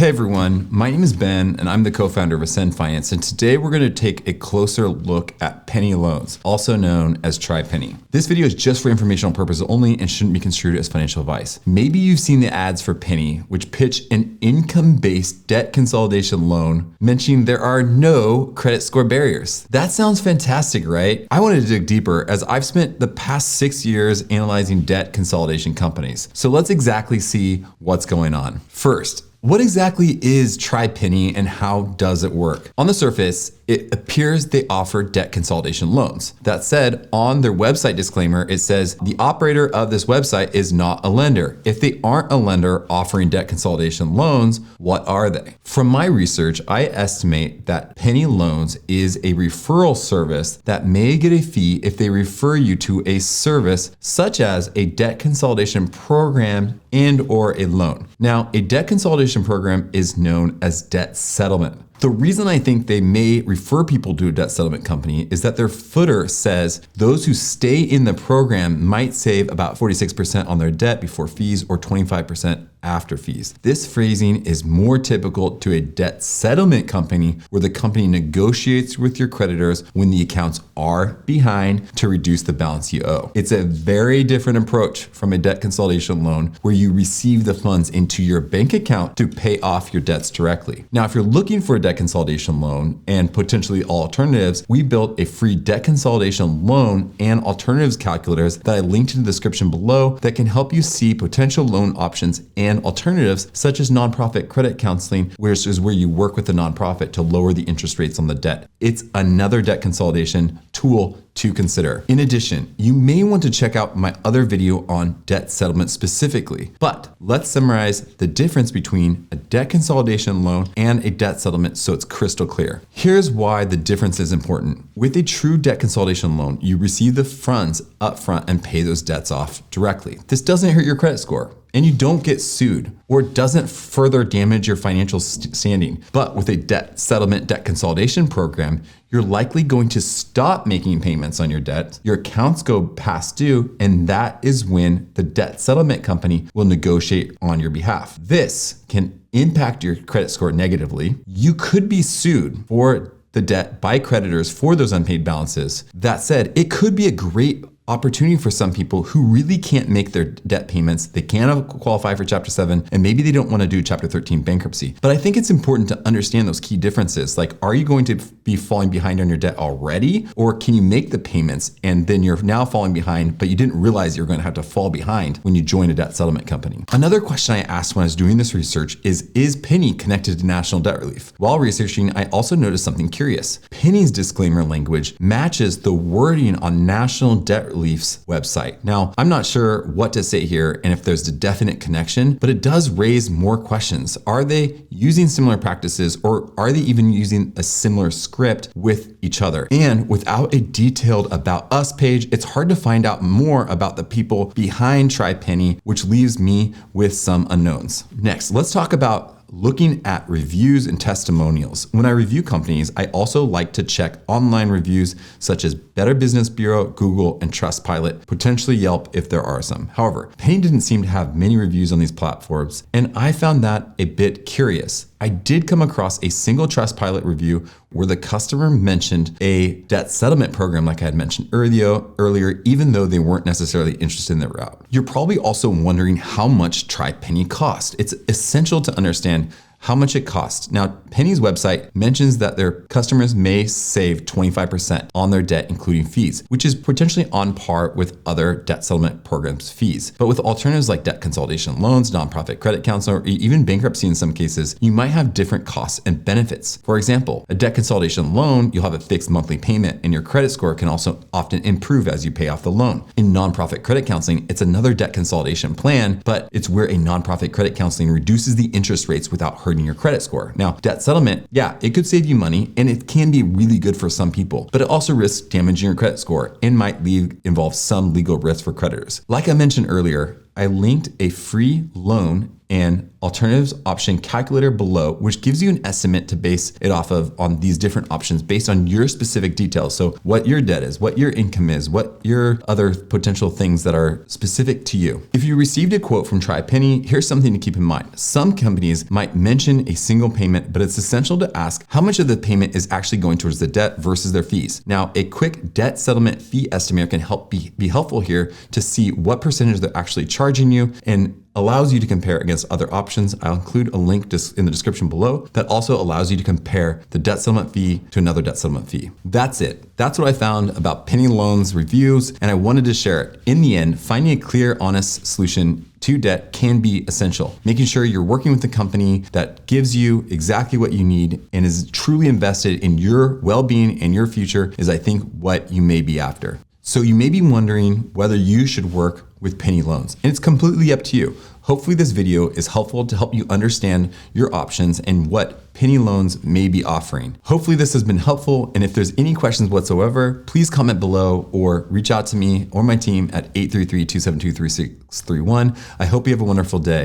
Hey everyone, my name is Ben and I'm the co-founder of Ascend Finance, and today we're going to take a closer look at Pennie Loans, also known as TriPennie. This video is just for informational purposes only and shouldn't be construed as financial advice. Maybe you've seen the ads for Pennie, which pitch an income-based debt consolidation loan, mentioning there are no credit score barriers. That sounds fantastic, right? I wanted to dig deeper as I've spent the past 6 years analyzing debt consolidation companies. So let's exactly see what's going on. First, what exactly is TriPennie and how does it work? On the surface, it appears they offer debt consolidation loans. That said, on their website disclaimer, it says the operator of this website is not a lender. If they aren't a lender offering debt consolidation loans, what are they? From my research, I estimate that Pennie Loans is a referral service that may get a fee if they refer you to a service such as a debt consolidation program and or a loan. Now, a debt consolidation program is known as debt settlement. The reason I think they may refer people to a debt settlement company is that their footer says those who stay in the program might save about 46% on their debt before fees or 25% after fees. This phrasing is more typical to a debt settlement company where the company negotiates with your creditors when the accounts are behind to reduce the balance you owe. It's a very different approach from a debt consolidation loan where you receive the funds into your bank account to pay off your debts directly. Now, if you're looking for a debt consolidation loan and potentially all alternatives, we built a free debt consolidation loan and alternatives calculators that I linked in the description below that can help you see potential loan options and alternatives such as nonprofit credit counseling, which is where you work with the nonprofit to lower the interest rates on the debt. It's another debt consolidation tool to consider. In addition, you may want to check out my other video on debt settlement specifically, but let's summarize the difference between a debt consolidation loan and a debt settlement so it's crystal clear. Here's why the difference is important. With a true debt consolidation loan, you receive the funds upfront and pay those debts off directly. This doesn't hurt your credit score, and you don't get sued or doesn't further damage your financial standing. But with a debt settlement debt consolidation program, you're likely going to stop making payments on your debt. Your accounts go past due, and that is when the debt settlement company will negotiate on your behalf. This can impact your credit score negatively. You could be sued for the debt by creditors for those unpaid balances. That said, it could be a great opportunity for some people who really can't make their debt payments. They can't qualify for Chapter 7, and maybe they don't want to do Chapter 13 bankruptcy. But I think it's important to understand those key differences. Like, are you going to be falling behind on your debt already? Or can you make the payments and then you're now falling behind, but you didn't realize you're going to have to fall behind when you join a debt settlement company? Another question I asked when I was doing this research is Pennie connected to national debt relief? While researching, I also noticed something curious. Pennie's disclaimer language matches the wording on national debt relief's website. Now, I'm not sure what to say here and if there's a definite connection, but it does raise more questions. Are they using similar practices, or are they even using a similar script with each other? And without a detailed About Us page, it's hard to find out more about the people behind TriPennie, which leaves me with some unknowns. Next, let's talk about looking at reviews and testimonials. When I review companies, I also like to check online reviews such as Better Business Bureau, Google, and Trustpilot, potentially Yelp if there are some. However, Pennie didn't seem to have many reviews on these platforms, and I found that a bit curious. I did come across a single Trustpilot review where the customer mentioned a debt settlement program like I had mentioned earlier, even though they weren't necessarily interested in the route. You're probably also wondering how much TriPennie cost. It's essential to understand how much it costs. Now, Pennie's website mentions that their customers may save 25% on their debt, including fees, which is potentially on par with other debt settlement programs' fees. But with alternatives like debt consolidation loans, nonprofit credit counseling, or even bankruptcy in some cases, you might have different costs and benefits. For example, a debt consolidation loan, you'll have a fixed monthly payment, and your credit score can also often improve as you pay off the loan. In nonprofit credit counseling, it's another debt consolidation plan, but it's where a nonprofit credit counseling reduces the interest rates without hurting your credit score. Now, debt settlement, yeah, it could save you money and it can be really good for some people, but it also risks damaging your credit score and might involve some legal risk for creditors. Like I mentioned earlier, I linked a free loan and alternatives option calculator below, which gives you an estimate to base it off of on these different options based on your specific details. So what your debt is, what your income is, what your other potential things that are specific to you. If you received a quote from TriPennie, here's something to keep in mind. Some companies might mention a single payment, but it's essential to ask how much of the payment is actually going towards the debt versus their fees. Now, a quick debt settlement fee estimator can help be helpful here to see what percentage they're actually charging you and allows you to compare against other options. I'll include a link in the description below that also allows you to compare the debt settlement fee to another debt settlement fee. That's it. That's what I found about Pennie Loans reviews, and I wanted to share it. In the end, finding a clear, honest solution to debt can be essential. Making sure you're working with a company that gives you exactly what you need and is truly invested in your well-being and your future is, I think, what you may be after. So you may be wondering whether you should work with Pennie Loans, and it's completely up to you. Hopefully this video is helpful to help you understand your options and what Pennie Loans may be offering. Hopefully this has been helpful, and if there's any questions whatsoever, please comment below or reach out to me or my team at 833-272-3631. I hope you have a wonderful day.